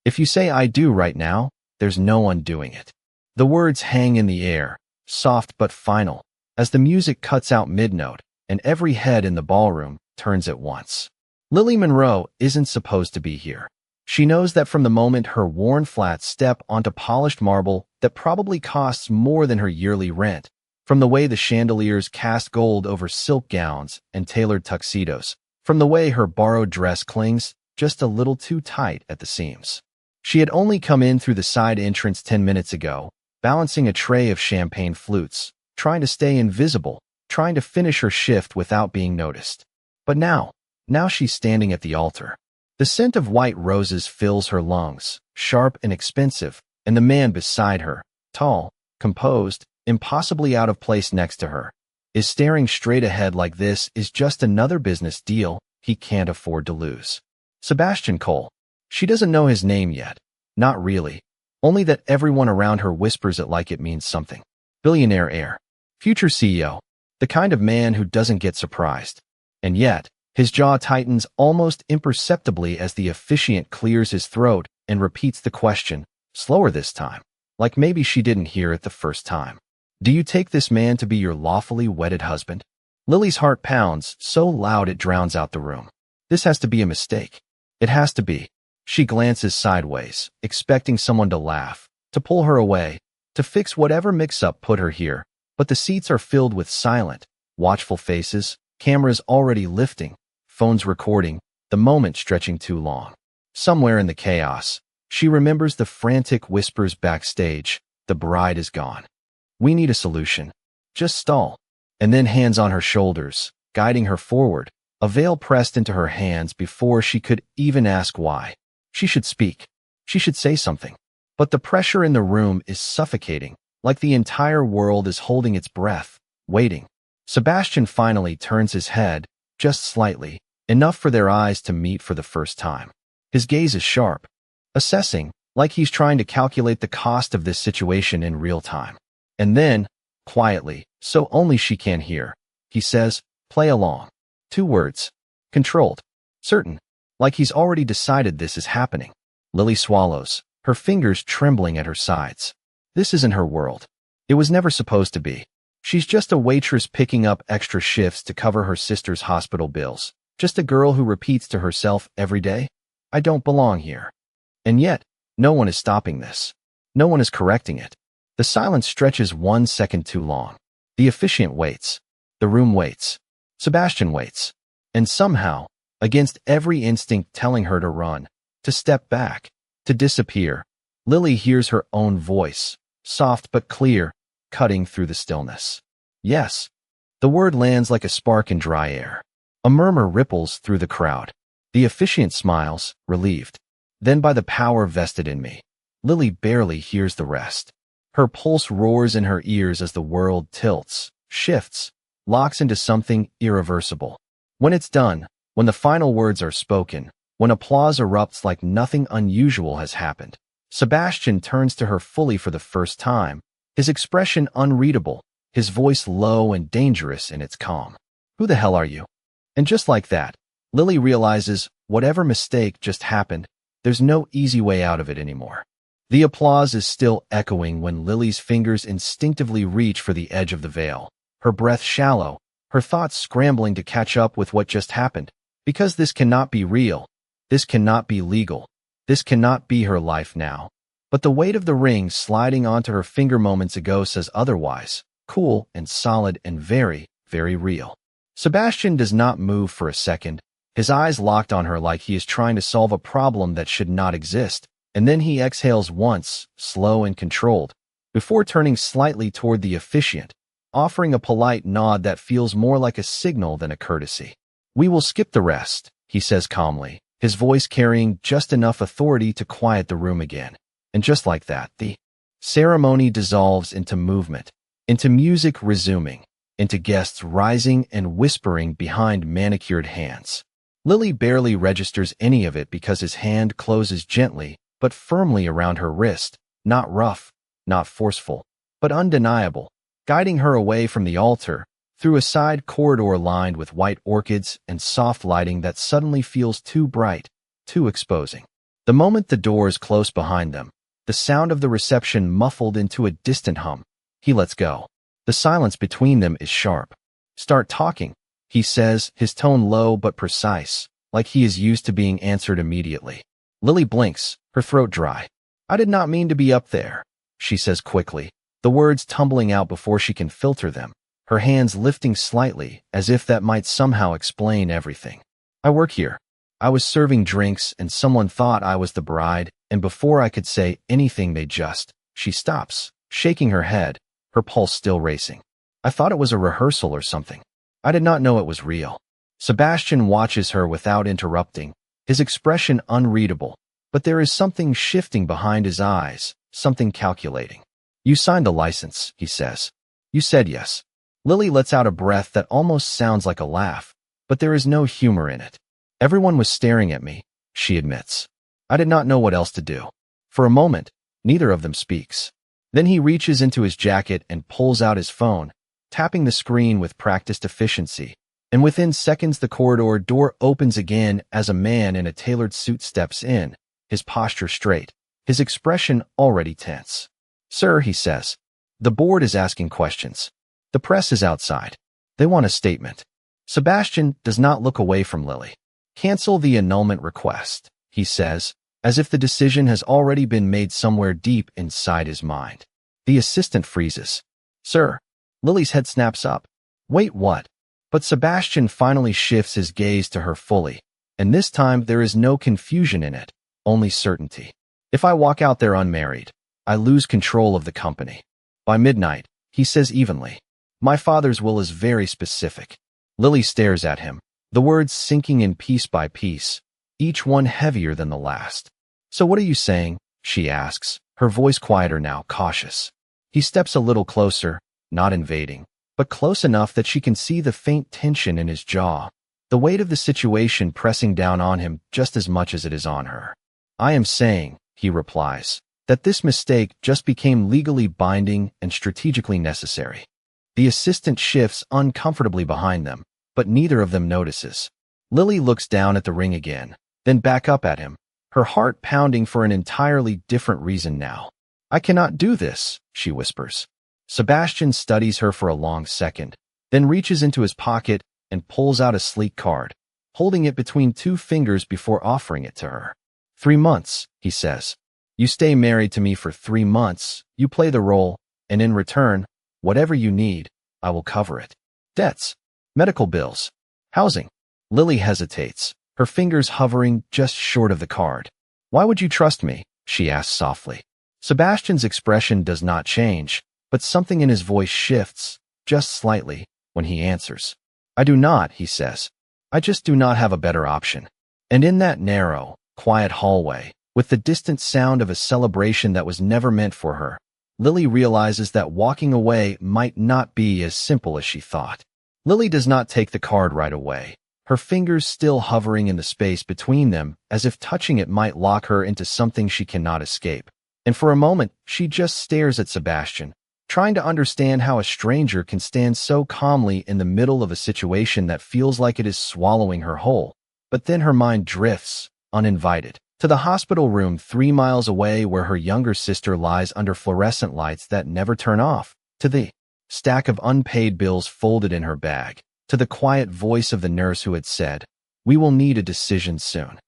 If you say I do right now, there's no undoing it. The words hang in the air, soft but final, as the music cuts out mid-note, and every head in the ballroom turns at once. Lily Monroe isn't supposed to be here. She knows that from the moment her worn flats step onto polished marble that probably costs more than her yearly rent, from the way the chandeliers cast gold over silk gowns and tailored tuxedos, from the way her borrowed dress clings just a little too tight at the seams. She had only come in through the side entrance 10 minutes ago, balancing a tray of champagne flutes, trying to stay invisible, trying to finish her shift without being noticed. But now she's standing at the altar. The scent of white roses fills her lungs, sharp and expensive, and the man beside her, tall, composed, impossibly out of place next to her, is staring straight ahead like this is just another business deal he can't afford to lose. Sebastian Cole. She doesn't know his name yet. Not really. Only that everyone around her whispers it like it means something. Billionaire heir. Future CEO. The kind of man who doesn't get surprised. And yet, his jaw tightens almost imperceptibly as the officiant clears his throat and repeats the question, slower this time, like maybe she didn't hear it the first time. Do you take this man to be your lawfully wedded husband? Lily's heart pounds so loud it drowns out the room. This has to be a mistake. It has to be. She glances sideways, expecting someone to laugh, to pull her away, to fix whatever mix-up put her here, but the seats are filled with silent, watchful faces, cameras already lifting, phones recording, the moment stretching too long. Somewhere in the chaos, she remembers the frantic whispers backstage, the bride is gone. We need a solution. Just stall. And then hands on her shoulders, guiding her forward, a veil pressed into her hands before she could even ask why. She should speak. She should say something. But the pressure in the room is suffocating, like the entire world is holding its breath, waiting. Sebastian finally turns his head, just slightly, enough for their eyes to meet for the first time. His gaze is sharp, assessing, like he's trying to calculate the cost of this situation in real time. And then, quietly, so only she can hear, he says, play along. 2 words. Controlled. Certain. Like he's already decided this is happening. Lily swallows, her fingers trembling at her sides. This isn't her world. It was never supposed to be. She's just a waitress picking up extra shifts to cover her sister's hospital bills. Just a girl who repeats to herself every day, I don't belong here. And yet, no one is stopping this. No one is correcting it. The silence stretches 1 second too long. The officiant waits. The room waits. Sebastian waits. And somehow, against every instinct telling her to run, to step back, to disappear, Lily hears her own voice, soft but clear, cutting through the stillness. Yes. The word lands like a spark in dry air. A murmur ripples through the crowd. The officiant smiles, relieved. Then by the power vested in me. Lily barely hears the rest. Her pulse roars in her ears as the world tilts, shifts, locks into something irreversible. When it's done, when the final words are spoken, when applause erupts like nothing unusual has happened, Sebastian turns to her fully for the first time, his expression unreadable, his voice low and dangerous in its calm. Who the hell are you? And just like that, Lily realizes whatever mistake just happened, there's no easy way out of it anymore. The applause is still echoing when Lily's fingers instinctively reach for the edge of the veil, her breath shallow, her thoughts scrambling to catch up with what just happened. Because this cannot be real, this cannot be legal, this cannot be her life now. But the weight of the ring sliding onto her finger moments ago says otherwise, cool and solid and very, very real. Sebastian does not move for a second, his eyes locked on her like he is trying to solve a problem that should not exist, and then he exhales once, slow and controlled, before turning slightly toward the officiant, offering a polite nod that feels more like a signal than a courtesy. We will skip the rest, he says calmly, his voice carrying just enough authority to quiet the room again. And just like that, the ceremony dissolves into movement, into music resuming, into guests rising and whispering behind manicured hands. Lily barely registers any of it because his hand closes gently but firmly around her wrist, not rough, not forceful, but undeniable, guiding her away from the altar, through a side corridor lined with white orchids and soft lighting that suddenly feels too bright, too exposing. The moment the doors close behind them, the sound of the reception muffled into a distant hum. He lets go. The silence between them is sharp. "Start talking," he says, his tone low but precise, like he is used to being answered immediately. Lily blinks, her throat dry. "I did not mean to be up there," she says quickly, the words tumbling out before she can filter them, her hands lifting slightly as if that might somehow explain everything. "I work here. I was serving drinks and someone thought I was the bride, and before I could say anything she stops, shaking her head, her pulse still racing. "I thought it was a rehearsal or something. I did not know it was real." Sebastian watches her without interrupting, his expression unreadable, but there is something shifting behind his eyes, something calculating. "You signed the license," he says. "You said yes." Lily lets out a breath that almost sounds like a laugh, but there is no humor in it. "Everyone was staring at me," she admits. "I did not know what else to do." For a moment, neither of them speaks. Then he reaches into his jacket and pulls out his phone, tapping the screen with practiced efficiency, and within seconds the corridor door opens again as a man in a tailored suit steps in, his posture straight, his expression already tense. "Sir," he says, "the board is asking questions. The press is outside. They want a statement." Sebastian does not look away from Lily. "Cancel the annulment request," he says, as if the decision has already been made somewhere deep inside his mind. The assistant freezes. "Sir." Lily's head snaps up. "Wait, what?" But Sebastian finally shifts his gaze to her fully, and this time there is no confusion in it, only certainty. "If I walk out there unmarried, I lose control of the company. By midnight," he says evenly. "My father's will is very specific." Lily stares at him, the words sinking in piece by piece, each one heavier than the last. "So what are you saying?" she asks, her voice quieter now, cautious. He steps a little closer, not invading, but close enough that she can see the faint tension in his jaw, the weight of the situation pressing down on him just as much as it is on her. "I am saying," he replies, "that this mistake just became legally binding and strategically necessary." The assistant shifts uncomfortably behind them, but neither of them notices. Lily looks down at the ring again, then back up at him, her heart pounding for an entirely different reason now. "I cannot do this," she whispers. Sebastian studies her for a long second, then reaches into his pocket and pulls out a sleek card, holding it between two fingers before offering it to her. 3 months, he says. "You stay married to me for 3 months, you play the role, and in return, whatever you need, I will cover it. Debts, medical bills, housing." Lily hesitates, her fingers hovering just short of the card. "Why would you trust me?" she asks softly. Sebastian's expression does not change, but something in his voice shifts, just slightly, when he answers. "I do not," he says. "I just do not have a better option." And in that narrow, quiet hallway, with the distant sound of a celebration that was never meant for her, Lily realizes that walking away might not be as simple as she thought. Lily does not take the card right away, her fingers still hovering in the space between them as if touching it might lock her into something she cannot escape. And for a moment, she just stares at Sebastian, trying to understand how a stranger can stand so calmly in the middle of a situation that feels like it is swallowing her whole. But then her mind drifts, uninvited, to the hospital room 3 miles away where her younger sister lies under fluorescent lights that never turn off, to the stack of unpaid bills folded in her bag, to the quiet voice of the nurse who had said, "We will need a decision soon."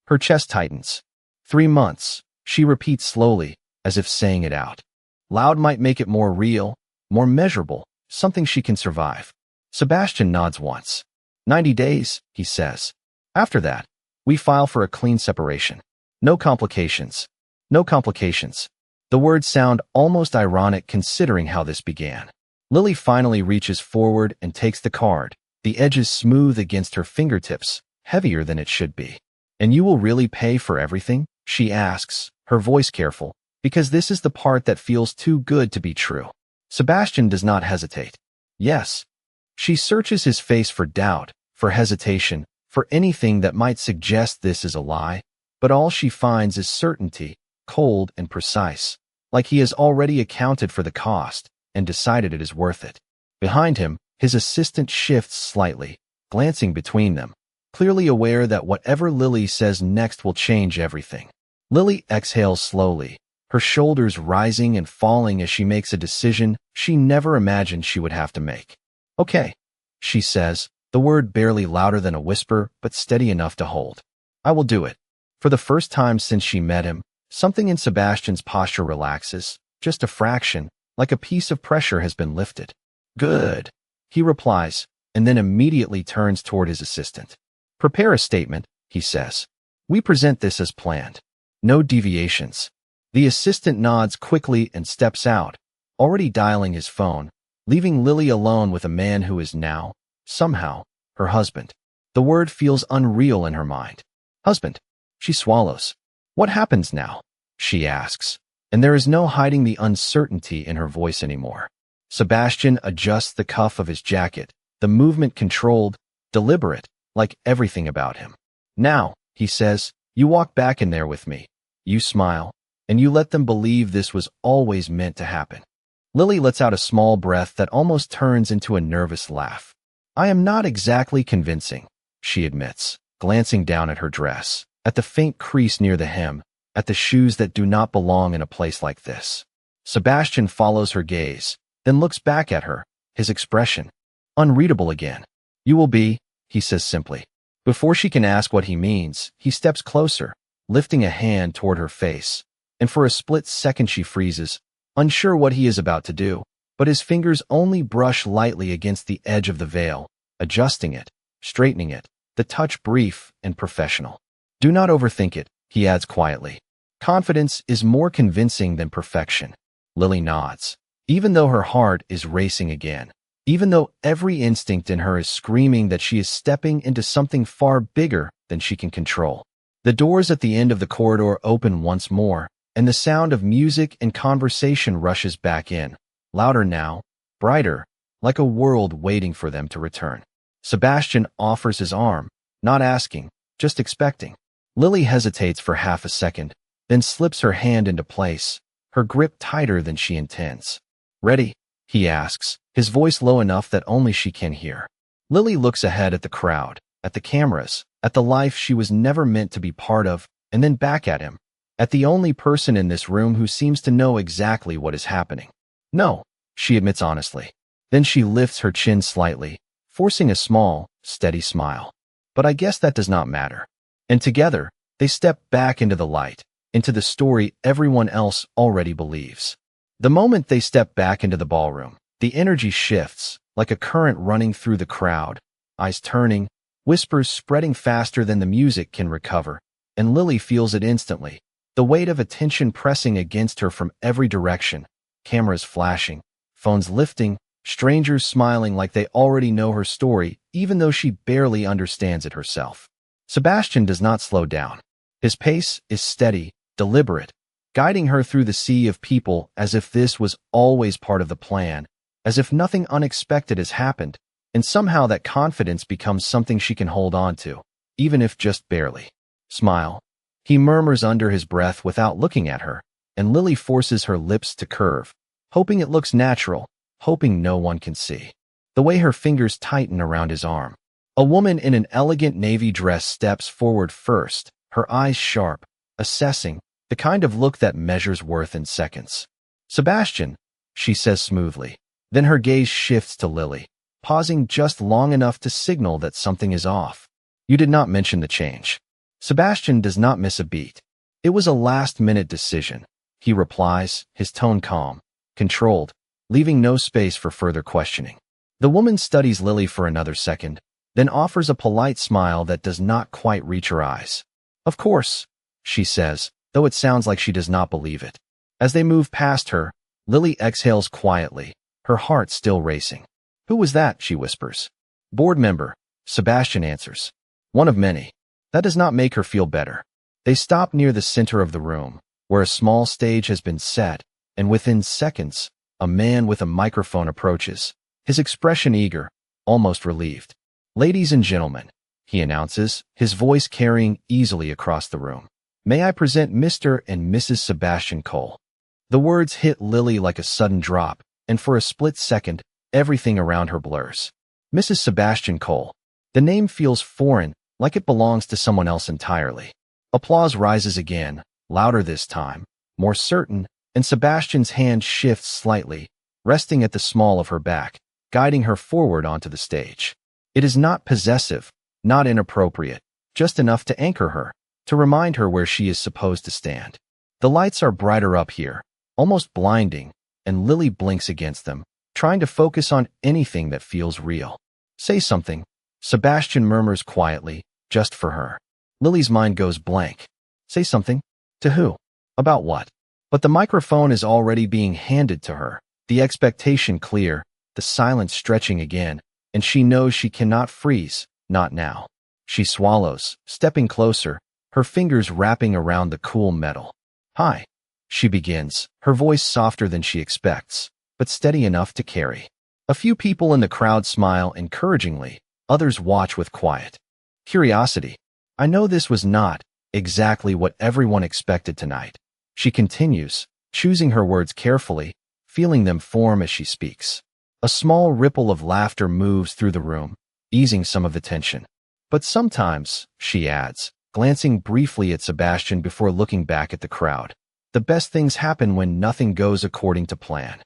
Her chest tightens. 3 months, she repeats slowly, as if saying it out loud might make it more real, more measurable, something she can survive. Sebastian nods once. 90 days, he says. After that, we file for a clean separation. No complications. No complications. The words sound almost ironic considering how this began. Lily finally reaches forward and takes the card, the edges smooth against her fingertips, heavier than it should be. "And you will really pay for everything?" she asks, her voice careful, because this is the part that feels too good to be true. Sebastian does not hesitate. "Yes." She searches his face for doubt, for hesitation, for anything that might suggest this is a lie, but all she finds is certainty, cold and precise, like he has already accounted for the cost and decided it is worth it. Behind him, his assistant shifts slightly, glancing between them, clearly aware that whatever Lily says next will change everything. Lily exhales slowly, her shoulders rising and falling as she makes a decision she never imagined she would have to make. Okay, she says, the word barely louder than a whisper but steady enough to hold. I will do it. For the first time since she met him, something in Sebastian's posture relaxes, just a fraction, like a piece of pressure has been lifted. Good, he replies, and then immediately turns toward his assistant. Prepare a statement, he says. We present this as planned. No deviations. The assistant nods quickly and steps out, already dialing his phone, leaving Lily alone with a man who is now, somehow, her husband. The word feels unreal in her mind. Husband. She swallows. What happens now? She asks, and there is no hiding the uncertainty in her voice anymore. Sebastian adjusts the cuff of his jacket, the movement controlled, deliberate, like everything about him. Now, he says, you walk back in there with me. You smile, and you let them believe this was always meant to happen. Lily lets out a small breath that almost turns into a nervous laugh. I am not exactly convincing, she admits, glancing down at her dress, at the faint crease near the hem, at the shoes that do not belong in a place like this. Sebastian follows her gaze, then looks back at her, his expression unreadable again. You will be, he says simply. Before she can ask what he means, he steps closer, lifting a hand toward her face, and for a split second she freezes, unsure what he is about to do, but his fingers only brush lightly against the edge of the veil, adjusting it, straightening it, the touch brief and professional. Do not overthink it, he adds quietly. Confidence is more convincing than perfection. Lily nods, even though her heart is racing again, even though every instinct in her is screaming that she is stepping into something far bigger than she can control. The doors at the end of the corridor open once more, and the sound of music and conversation rushes back in, louder now, brighter, like a world waiting for them to return. Sebastian offers his arm, not asking, just expecting. Lily hesitates for half a second, then slips her hand into place, her grip tighter than she intends. Ready? He asks, his voice low enough that only she can hear. Lily looks ahead at the crowd, at the cameras, at the life she was never meant to be part of, and then back at him, at the only person in this room who seems to know exactly what is happening. No, she admits honestly. Then she lifts her chin slightly, forcing a small, steady smile. But I guess that does not matter. And together, they step back into the light, into the story everyone else already believes. The moment they step back into the ballroom, the energy shifts, like a current running through the crowd, eyes turning, whispers spreading faster than the music can recover, and Lily feels it instantly, the weight of attention pressing against her from every direction, cameras flashing, phones lifting, strangers smiling like they already know her story, even though she barely understands it herself. Sebastian does not slow down. His pace is steady, deliberate, guiding her through the sea of people as if this was always part of the plan, as if nothing unexpected has happened, and somehow that confidence becomes something she can hold on to, even if just barely. Smile. He murmurs under his breath without looking at her, and Lily forces her lips to curve, hoping it looks natural, hoping no one can see. The way her fingers tighten around his arm. A woman in an elegant navy dress steps forward first, her eyes sharp, assessing, the kind of look that measures worth in seconds. Sebastian, she says smoothly. Then her gaze shifts to Lily, pausing just long enough to signal that something is off. You did not mention the change. Sebastian does not miss a beat. It was a last-minute decision, he replies, his tone calm, controlled, leaving no space for further questioning. The woman studies Lily for another second, then offers a polite smile that does not quite reach her eyes. Of course, she says, though it sounds like she does not believe it. As they move past her, Lily exhales quietly, her heart still racing. Who was that? She whispers. Board member, Sebastian answers. One of many. That does not make her feel better. They stop near the center of the room, where a small stage has been set, and within seconds, a man with a microphone approaches, his expression eager, almost relieved. Ladies and gentlemen, he announces, his voice carrying easily across the room. May I present Mr. and Mrs. Sebastian Cole. The words hit Lily like a sudden drop, and for a split second, everything around her blurs. Mrs. Sebastian Cole. The name feels foreign, like it belongs to someone else entirely. Applause rises again, louder this time, more certain, and Sebastian's hand shifts slightly, resting at the small of her back, guiding her forward onto the stage. It is not possessive, not inappropriate, just enough to anchor her, to remind her where she is supposed to stand. The lights are brighter up here, almost blinding, and Lily blinks against them, trying to focus on anything that feels real. Say something, Sebastian murmurs quietly, just for her. Lily's mind goes blank. Say something? To who? About what? But the microphone is already being handed to her, the expectation clear, the silence stretching again, and she knows she cannot freeze, not now. She swallows, stepping closer, her fingers wrapping around the cool metal. Hi, she begins, her voice softer than she expects, but steady enough to carry. A few people in the crowd smile encouragingly, others watch with quiet curiosity. I know this was not exactly what everyone expected tonight. She continues, choosing her words carefully, feeling them form as she speaks. A small ripple of laughter moves through the room, easing some of the tension. But sometimes, she adds, glancing briefly at Sebastian before looking back at the crowd, the best things happen when nothing goes according to plan.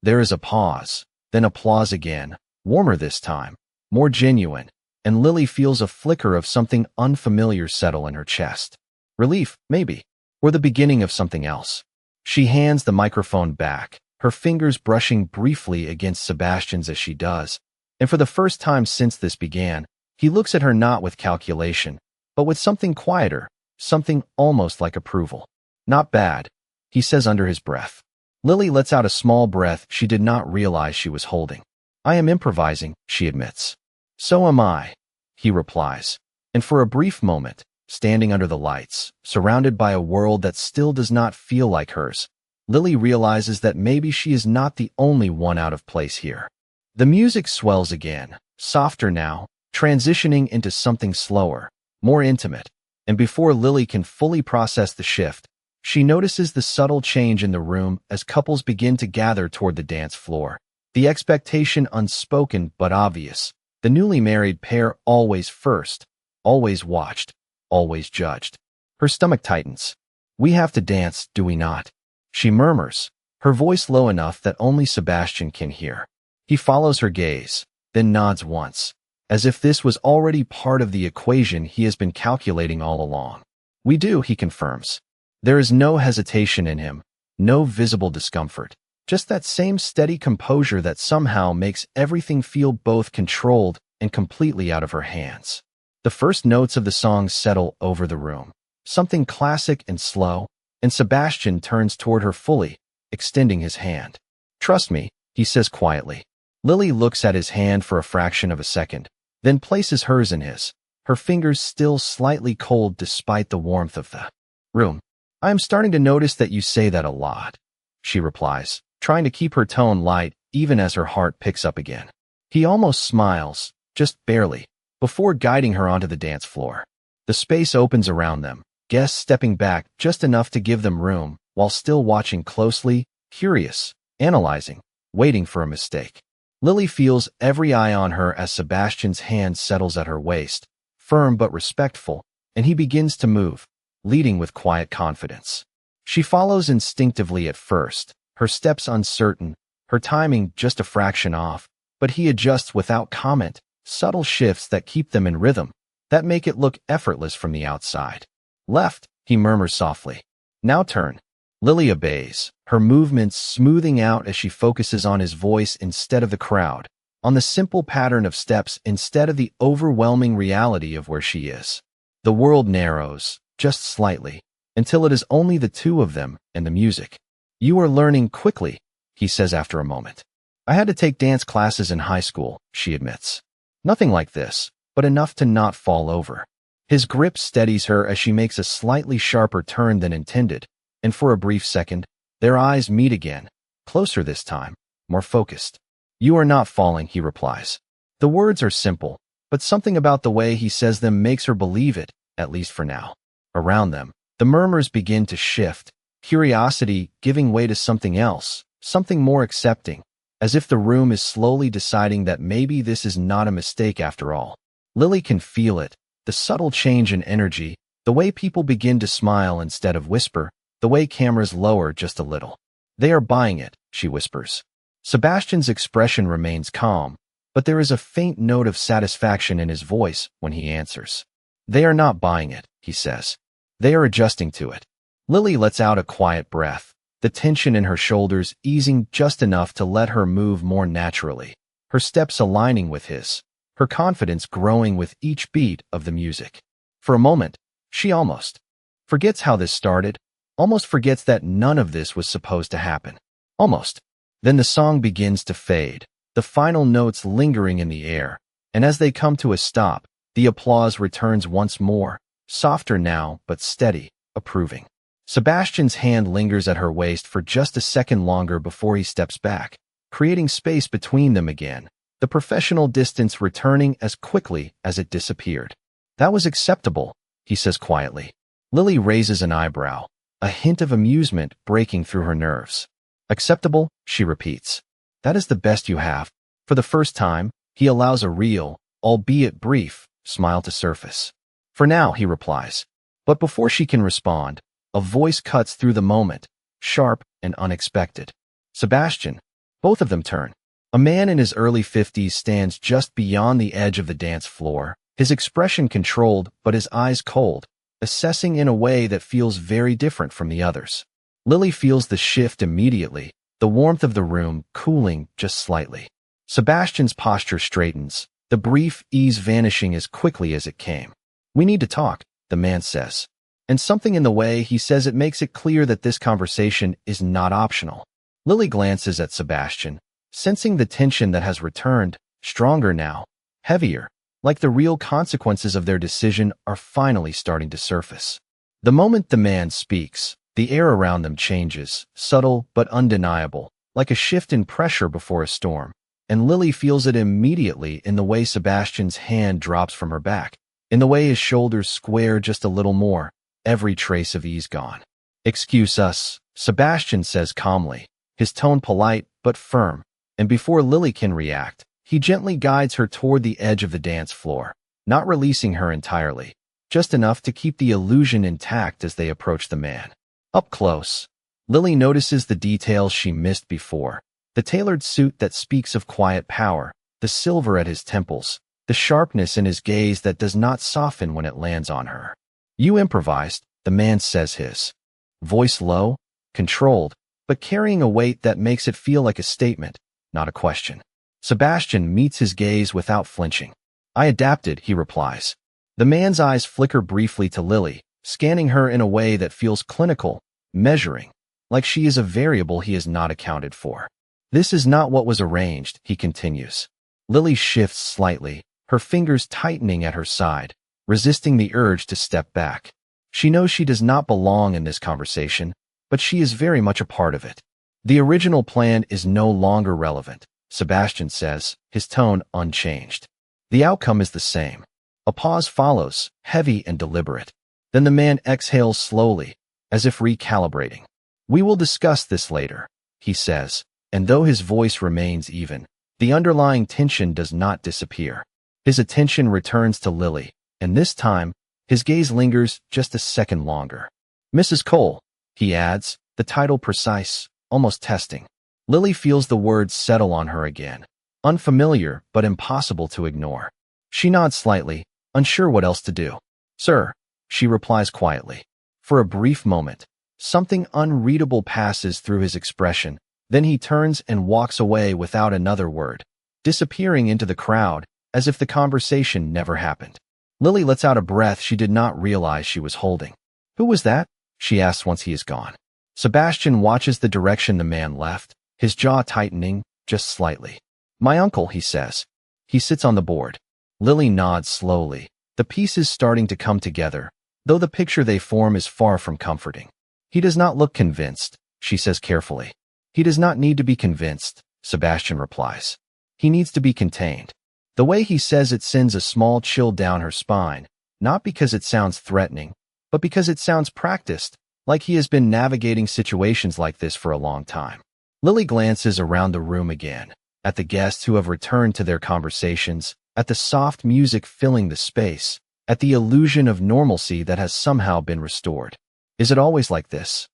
There is a pause, then applause again, warmer this time, more genuine, and Lily feels a flicker of something unfamiliar settle in her chest. Relief, maybe, or the beginning of something else. She hands the microphone back, her fingers brushing briefly against Sebastian's as she does, and for the first time since this began, he looks at her not with calculation, but with something quieter, something almost like approval. Not bad, he says under his breath. Lily lets out a small breath she did not realize she was holding. I am improvising, she admits. So am I, he replies, and for a brief moment, standing under the lights, surrounded by a world that still does not feel like hers, Lily realizes that maybe she is not the only one out of place here. The music swells again, softer now, transitioning into something slower, more intimate, and before Lily can fully process the shift, she notices the subtle change in the room as couples begin to gather toward the dance floor. The expectation unspoken but obvious, the newly married pair always first, always watched, always judged. Her stomach tightens. We have to dance, do we not? She murmurs, her voice low enough that only Sebastian can hear. He follows her gaze, then nods once, as if this was already part of the equation he has been calculating all along. We do, he confirms. There is no hesitation in him, no visible discomfort, just that same steady composure that somehow makes everything feel both controlled and completely out of her hands. The first notes of the song settle over the room, something classic and slow, and Sebastian turns toward her fully, extending his hand. Trust me, he says quietly. Lily looks at his hand for a fraction of a second, then places hers in his, her fingers still slightly cold despite the warmth of the room. I am starting to notice that you say that a lot, she replies, trying to keep her tone light even as her heart picks up again. He almost smiles, just barely, before guiding her onto the dance floor. The space opens around them, guests stepping back just enough to give them room, while still watching closely, curious, analyzing, waiting for a mistake. Lily feels every eye on her as Sebastian's hand settles at her waist, firm but respectful, and he begins to move, leading with quiet confidence. She follows instinctively at first, her steps uncertain, her timing just a fraction off, but he adjusts without comment, subtle shifts that keep them in rhythm, that make it look effortless from the outside. Left, he murmurs softly. Now turn. Lily obeys, her movements smoothing out as she focuses on his voice instead of the crowd, on the simple pattern of steps instead of the overwhelming reality of where she is. The world narrows, just slightly, until it is only the two of them and the music. You are learning quickly, he says after a moment. I had to take dance classes in high school, she admits. Nothing like this, but enough to not fall over. His grip steadies her as she makes a slightly sharper turn than intended, and for a brief second, their eyes meet again, closer this time, more focused. You are not falling, he replies. The words are simple, but something about the way he says them makes her believe it, at least for now. Around them, the murmurs begin to shift, curiosity giving way to something else, something more accepting, as if the room is slowly deciding that maybe this is not a mistake after all. Lily can feel it, the subtle change in energy, The way people begin to smile instead of whisper, the way cameras lower just a little. They are buying it, she whispers. Sebastian's expression remains calm, but there is a faint note of satisfaction in his voice when he answers. They are not buying it, he says. They are adjusting to it. Lily lets out a quiet breath, the tension in her shoulders easing just enough to let her move more naturally, her steps aligning with his, her confidence growing with each beat of the music. For a moment, she almost forgets how this started, almost forgets that none of this was supposed to happen. Almost. Then the song begins to fade, the final notes lingering in the air, and as they come to a stop, the applause returns once more, softer now but steady, approving. Sebastian's hand lingers at her waist for just a second longer before he steps back, creating space between them again, the professional distance returning as quickly as it disappeared. That was acceptable, he says quietly. Lily raises an eyebrow, a hint of amusement breaking through her nerves. Acceptable, she repeats. That is the best you have. For the first time, he allows a real, albeit brief, smile to surface. For now, he replies. But before she can respond, a voice cuts through the moment, sharp and unexpected. Sebastian. Both of them turn. A man in his early 50s stands just beyond the edge of the dance floor, his expression controlled but his eyes cold, assessing in a way that feels very different from the others. Lily feels the shift immediately, the warmth of the room cooling just slightly. Sebastian's posture straightens, the brief ease vanishing as quickly as it came. We need to talk, the man says. And something in the way he says it makes it clear that this conversation is not optional. Lily glances at Sebastian, sensing the tension that has returned, stronger now, heavier, like the real consequences of their decision are finally starting to surface. The moment the man speaks, the air around them changes, subtle but undeniable, like a shift in pressure before a storm, and Lily feels it immediately in the way Sebastian's hand drops from her back, in the way his shoulders square just a little more, every trace of ease gone. Excuse us, Sebastian says calmly, his tone polite but firm, and before Lily can react, he gently guides her toward the edge of the dance floor, not releasing her entirely, just enough to keep the illusion intact as they approach the man. Up close, Lily notices the details she missed before, the tailored suit that speaks of quiet power, the silver at his temples, the sharpness in his gaze that does not soften when it lands on her. You improvised, the man says, his voice low, controlled, but carrying a weight that makes it feel like a statement, not a question. Sebastian meets his gaze without flinching. I adapted, he replies. The man's eyes flicker briefly to Lily, scanning her in a way that feels clinical, measuring, like she is a variable he has not accounted for. This is not what was arranged, he continues. Lily shifts slightly, her fingers tightening at her side, resisting the urge to step back. She knows she does not belong in this conversation, but she is very much a part of it. The original plan is no longer relevant, Sebastian says, his tone unchanged. The outcome is the same. A pause follows, heavy and deliberate. Then the man exhales slowly, as if recalibrating. We will discuss this later, he says, and though his voice remains even, the underlying tension does not disappear. His attention returns to Lily, and this time, his gaze lingers just a second longer. Mrs. Cole, he adds, the title precise, almost testing. Lily feels the words settle on her again, unfamiliar but impossible to ignore. She nods slightly, unsure what else to do. Sir, she replies quietly. For a brief moment, something unreadable passes through his expression, then he turns and walks away without another word, disappearing into the crowd as if the conversation never happened. Lily lets out a breath she did not realize she was holding. Who was that? She asks once he is gone. Sebastian watches the direction the man left, his jaw tightening just slightly. My uncle, he says. He sits on the board. Lily nods slowly, the pieces starting to come together, though the picture they form is far from comforting. He does not look convinced, she says carefully. He does not need to be convinced, Sebastian replies. He needs to be contained. The way he says it sends a small chill down her spine, not because it sounds threatening, but because it sounds practiced, like he has been navigating situations like this for a long time. Lily glances around the room again, at the guests who have returned to their conversations, at the soft music filling the space, at the illusion of normalcy that has somehow been restored. Is it always like this?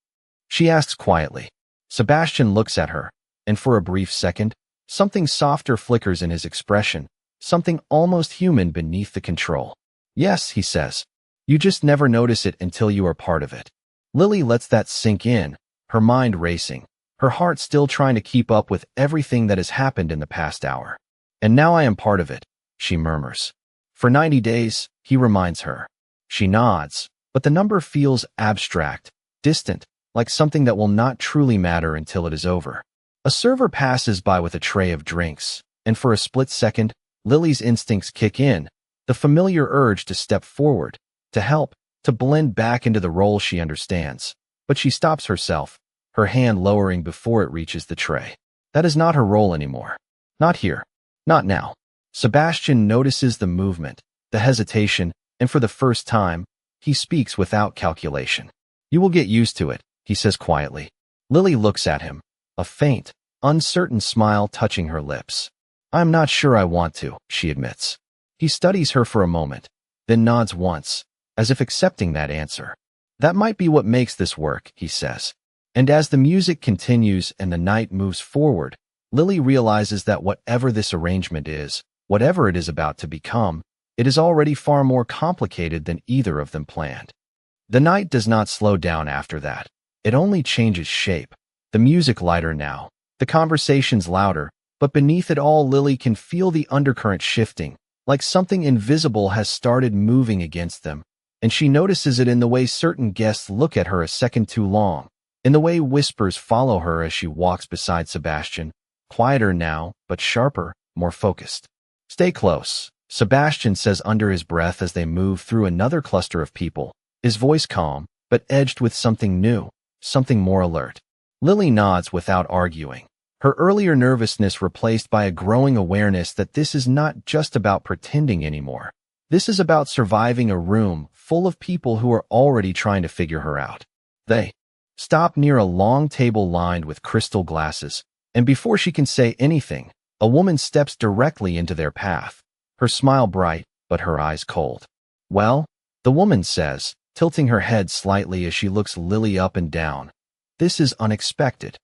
She asks quietly. Sebastian looks at her, and for a brief second, something softer flickers in his expression, something almost human beneath the control. Yes, he says. You just never notice it until you are part of it. Lily lets that sink in, her mind racing, her heart still trying to keep up with everything that has happened in the past hour. And now I am part of it, she murmurs. For 90 days, he reminds her. She nods, but the number feels abstract, distant, like something that will not truly matter until it is over. A server passes by with a tray of drinks, and for a split second, Lily's instincts kick in, the familiar urge to step forward, to help, to blend back into the role she understands. But she stops herself, her hand lowering before it reaches the tray. That is not her role anymore. Not here. Not now. Sebastian notices the movement, the hesitation, and for the first time, he speaks without calculation. You will get used to it, he says quietly. Lily looks at him, a faint, uncertain smile touching her lips. I'm not sure I want to, she admits. He studies her for a moment, then nods once, as if accepting that answer. That might be what makes this work, he says. And as the music continues and the night moves forward, Lily realizes that whatever this arrangement is, whatever it is about to become, it is already far more complicated than either of them planned. The night does not slow down after that. It only changes shape. The music lighter now, the conversations louder, but beneath it all Lily can feel the undercurrent shifting, like something invisible has started moving against them, and she notices it in the way certain guests look at her a second too long, in the way whispers follow her as she walks beside Sebastian, quieter now, but sharper, more focused. Stay close, Sebastian says under his breath as they move through another cluster of people, his voice calm, but edged with something new, something more alert. Lily nods without arguing, her earlier nervousness replaced by a growing awareness that this is not just about pretending anymore. This is about surviving a room full of people who are already trying to figure her out. They stop near a long table lined with crystal glasses, and before she can say anything, a woman steps directly into their path, her smile bright, but her eyes cold. Well, the woman says, tilting her head slightly as she looks Lily up and down. This is unexpected.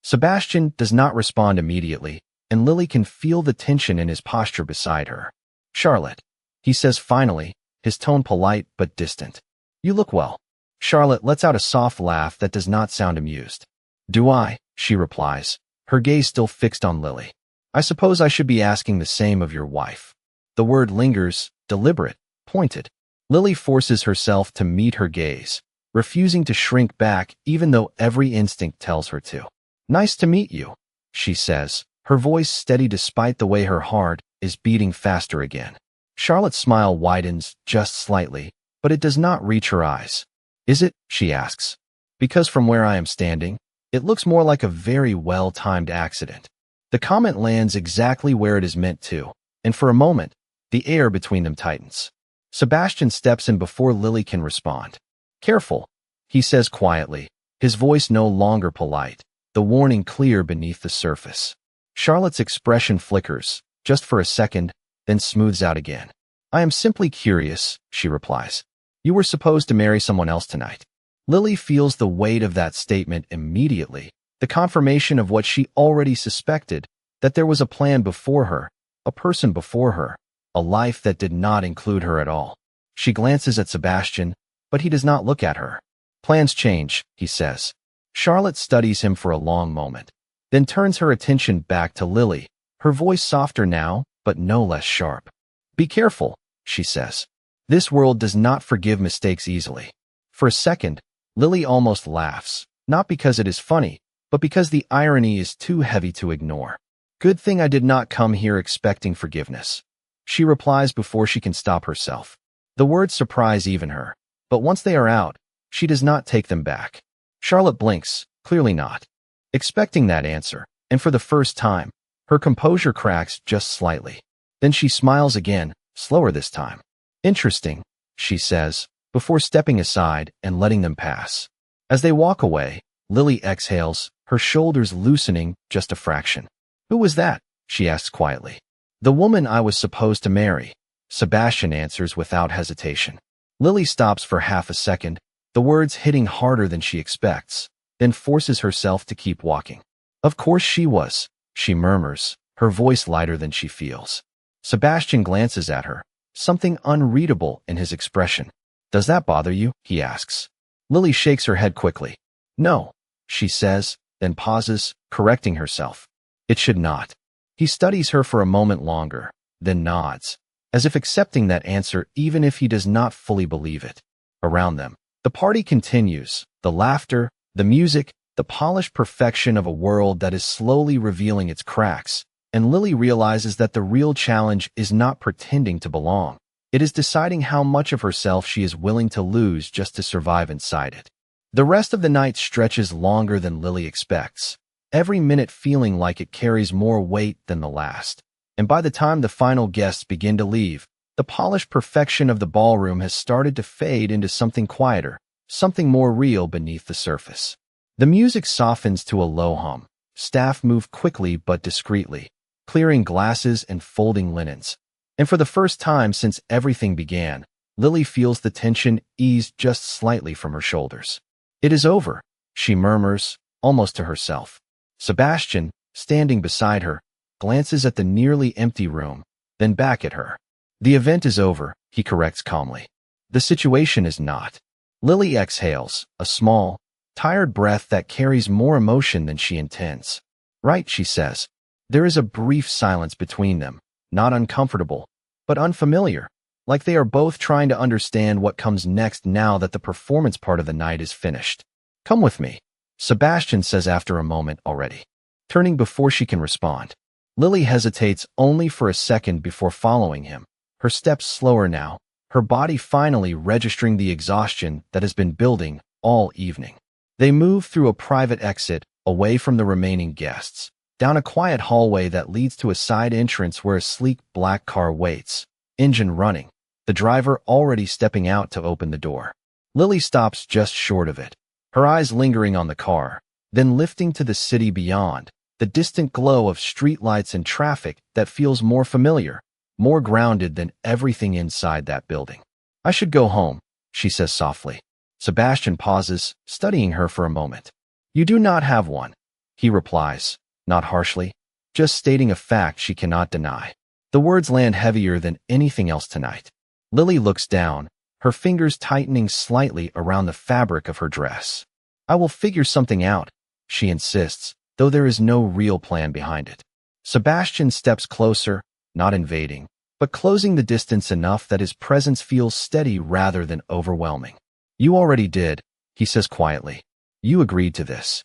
Sebastian does not respond immediately, and Lily can feel the tension in his posture beside her. Charlotte, he says finally, his tone polite but distant. You look well. Charlotte lets out a soft laugh that does not sound amused. Do I? She replies, her gaze still fixed on Lily. I suppose I should be asking the same of your wife. The word lingers, deliberate, pointed. Lily forces herself to meet her gaze, refusing to shrink back even though every instinct tells her to. Nice to meet you, she says, her voice steady despite the way her heart is beating faster again. Charlotte's smile widens just slightly, but it does not reach her eyes. Is it? She asks. Because from where I am standing, it looks more like a very well-timed accident. The comment lands exactly where it is meant to, and for a moment, the air between them tightens. Sebastian steps in before Lily can respond. Careful, he says quietly, his voice no longer polite, the warning clear beneath the surface. Charlotte's expression flickers, just for a second, then smooths out again. I am simply curious, she replies. You were supposed to marry someone else tonight. Lily feels the weight of that statement immediately, the confirmation of what she already suspected, that there was a plan before her, a person before her, a life that did not include her at all. She glances at Sebastian, but he does not look at her. Plans change, he says. Charlotte studies him for a long moment, then turns her attention back to Lily, her voice softer now, but no less sharp. Be careful, she says. This world does not forgive mistakes easily. For a second, Lily almost laughs, not because it is funny, but because the irony is too heavy to ignore. Good thing I did not come here expecting forgiveness. She replies before she can stop herself. The words surprise even her, but once they are out, she does not take them back. Charlotte blinks, clearly not expecting that answer, and for the first time, her composure cracks just slightly. Then she smiles again, slower this time. Interesting, she says, before stepping aside and letting them pass. As they walk away, Lily exhales, her shoulders loosening just a fraction. Who was that? She asks quietly. The woman I was supposed to marry. Sebastian answers without hesitation. Lily stops for half a second, the words hitting harder than she expects, then forces herself to keep walking. Of course she was, she murmurs, her voice lighter than she feels. Sebastian glances at her, something unreadable in his expression. Does that bother you? He asks. Lily shakes her head quickly. No, she says, then pauses, correcting herself. It should not. He studies her for a moment longer, then nods, as if accepting that answer even if he does not fully believe it. Around them, the party continues, the laughter, the music, the polished perfection of a world that is slowly revealing its cracks, and Lily realizes that the real challenge is not pretending to belong. It is deciding how much of herself she is willing to lose just to survive inside it. The rest of the night stretches longer than Lily expects, every minute feeling like it carries more weight than the last. And by the time the final guests begin to leave, the polished perfection of the ballroom has started to fade into something quieter, something more real beneath the surface. The music softens to a low hum. Staff move quickly but discreetly, clearing glasses and folding linens. And for the first time since everything began, Lily feels the tension ease just slightly from her shoulders. It is over, she murmurs, almost to herself. Sebastian, standing beside her, glances at the nearly empty room, then back at her. The event is over, he corrects calmly. The situation is not. Lily exhales, a small, tired breath that carries more emotion than she intends. Right, she says. There is a brief silence between them, not uncomfortable, but unfamiliar, like they are both trying to understand what comes next now that the performance part of the night is finished. Come with me, Sebastian says after a moment already, turning before she can respond. Lily hesitates only for a second before following him, her steps slower now, her body finally registering the exhaustion that has been building all evening. They move through a private exit, away from the remaining guests, down a quiet hallway that leads to a side entrance where a sleek black car waits, engine running, the driver already stepping out to open the door. Lily stops just short of it, her eyes lingering on the car, then lifting to the city beyond, the distant glow of streetlights and traffic that feels more familiar, more grounded than everything inside that building. I should go home, she says softly. Sebastian pauses, studying her for a moment. You do not have one, he replies, not harshly, just stating a fact she cannot deny. The words land heavier than anything else tonight. Lily looks down, her fingers tightening slightly around the fabric of her dress. I will figure something out, she insists, though there is no real plan behind it. Sebastian steps closer, not invading, but closing the distance enough that his presence feels steady rather than overwhelming. You already did, he says quietly. You agreed to this.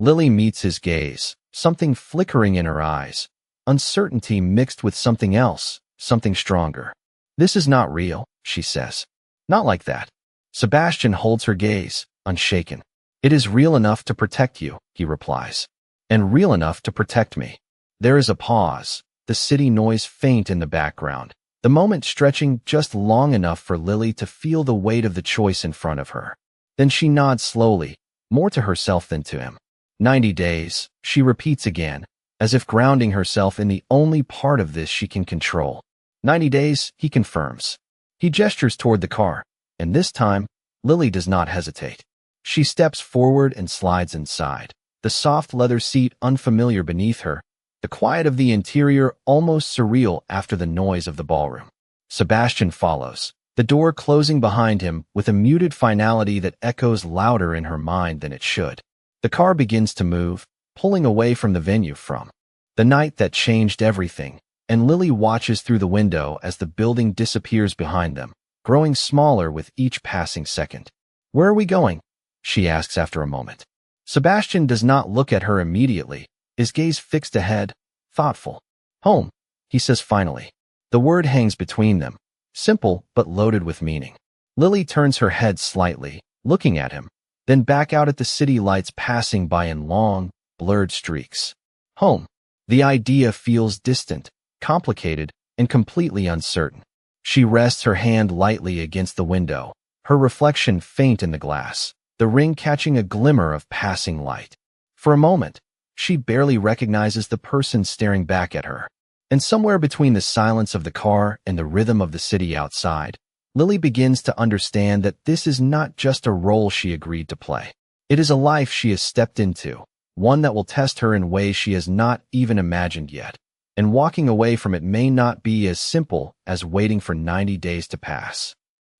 Lily meets his gaze, something flickering in her eyes, uncertainty mixed with something else, something stronger. This is not real, she says. Not like that. Sebastian holds her gaze, unshaken. It is real enough to protect you, he replies. And real enough to protect me. There is a pause, the city noise faint in the background, the moment stretching just long enough for Lily to feel the weight of the choice in front of her. Then she nods slowly, more to herself than to him. 90 days, she repeats again, as if grounding herself in the only part of this she can control. 90 days, he confirms. He gestures toward the car, and this time, Lily does not hesitate. She steps forward and slides inside, the soft leather seat unfamiliar beneath her, the quiet of the interior almost surreal after the noise of the ballroom. Sebastian follows, the door closing behind him with a muted finality that echoes louder in her mind than it should. The car begins to move, pulling away from the venue from the night that changed everything, and Lily watches through the window as the building disappears behind them, growing smaller with each passing second. Where are we going? She asks after a moment. Sebastian does not look at her immediately, his gaze fixed ahead, thoughtful. Home, he says finally. The word hangs between them, simple but loaded with meaning. Lily turns her head slightly, looking at him, then back out at the city lights passing by in long, blurred streaks. Home. The idea feels distant, complicated, and completely uncertain. She rests her hand lightly against the window, her reflection faint in the glass, the ring catching a glimmer of passing light. For a moment, she barely recognizes the person staring back at her. And somewhere between the silence of the car and the rhythm of the city outside, Lily begins to understand that this is not just a role she agreed to play. It is a life she has stepped into, one that will test her in ways she has not even imagined yet. And walking away from it may not be as simple as waiting for 90 days to pass.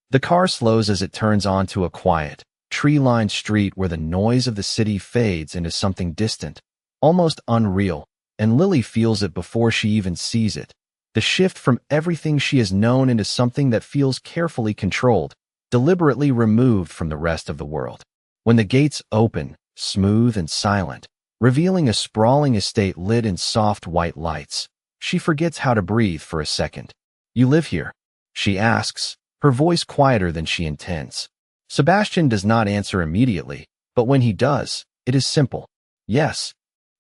The car slows as it turns onto a quiet, tree-lined street where the noise of the city fades into something distant, almost unreal, and Lily feels it before she even sees it. The shift from everything she has known into something that feels carefully controlled, deliberately removed from the rest of the world. When the gates open, smooth and silent, revealing a sprawling estate lit in soft white lights, she forgets how to breathe for a second. "You live here?" she asks, her voice quieter than she intends. Sebastian does not answer immediately, but when he does, it is simple. "Yes."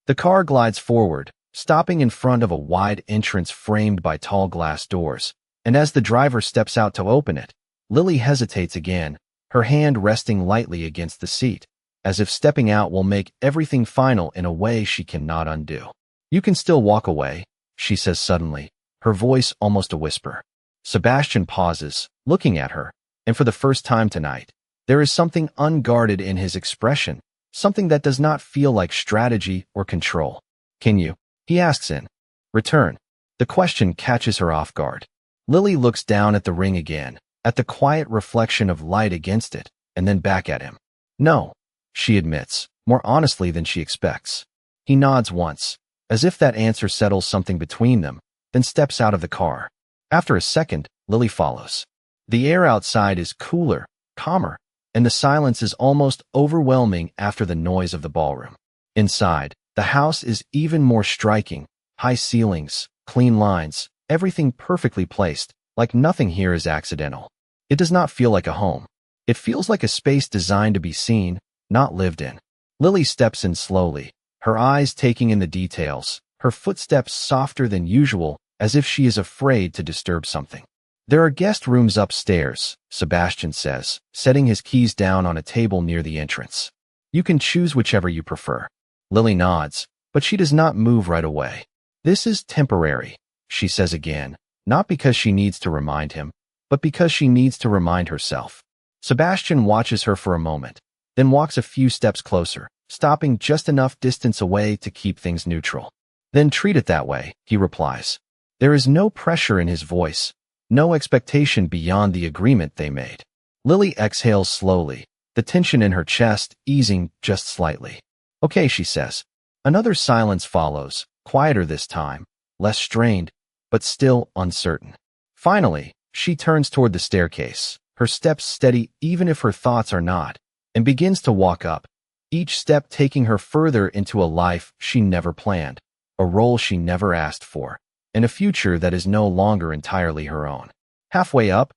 The car glides forward, stopping in front of a wide entrance framed by tall glass doors, and as the driver steps out to open it, Lily hesitates again, her hand resting lightly against the seat, as if stepping out will make everything final in a way she cannot undo. "You can still walk away," she says suddenly, her voice almost a whisper. Sebastian pauses, looking at her, and for the first time tonight, there is something unguarded in his expression, something that does not feel like strategy or control. "Can you?" he asks in return. The question catches her off guard. Lily looks down at the ring again, at the quiet reflection of light against it, and then back at him. "No," she admits, more honestly than she expects. He nods once, as if that answer settles something between them, then steps out of the car. After a second, Lily follows. The air outside is cooler, calmer, and the silence is almost overwhelming after the noise of the ballroom. Inside, the house is even more striking. High ceilings, clean lines, everything perfectly placed, like nothing here is accidental. It does not feel like a home. It feels like a space designed to be seen, not lived in. Lily steps in slowly, her eyes taking in the details, her footsteps softer than usual, as if she is afraid to disturb something. "There are guest rooms upstairs," Sebastian says, setting his keys down on a table near the entrance. "You can choose whichever you prefer." Lily nods, but she does not move right away. "This is temporary," she says again, not because she needs to remind him, but because she needs to remind herself. Sebastian watches her for a moment, then walks a few steps closer, stopping just enough distance away to keep things neutral. "Then treat it that way," he replies. There is no pressure in his voice, no expectation beyond the agreement they made. Lily exhales slowly, the tension in her chest easing just slightly. "Okay," she says. Another silence follows, quieter this time, less strained, but still uncertain. Finally, she turns toward the staircase, her steps steady even if her thoughts are not, and begins to walk up, each step taking her further into a life she never planned, a role she never asked for, and a future that is no longer entirely her own. Halfway up,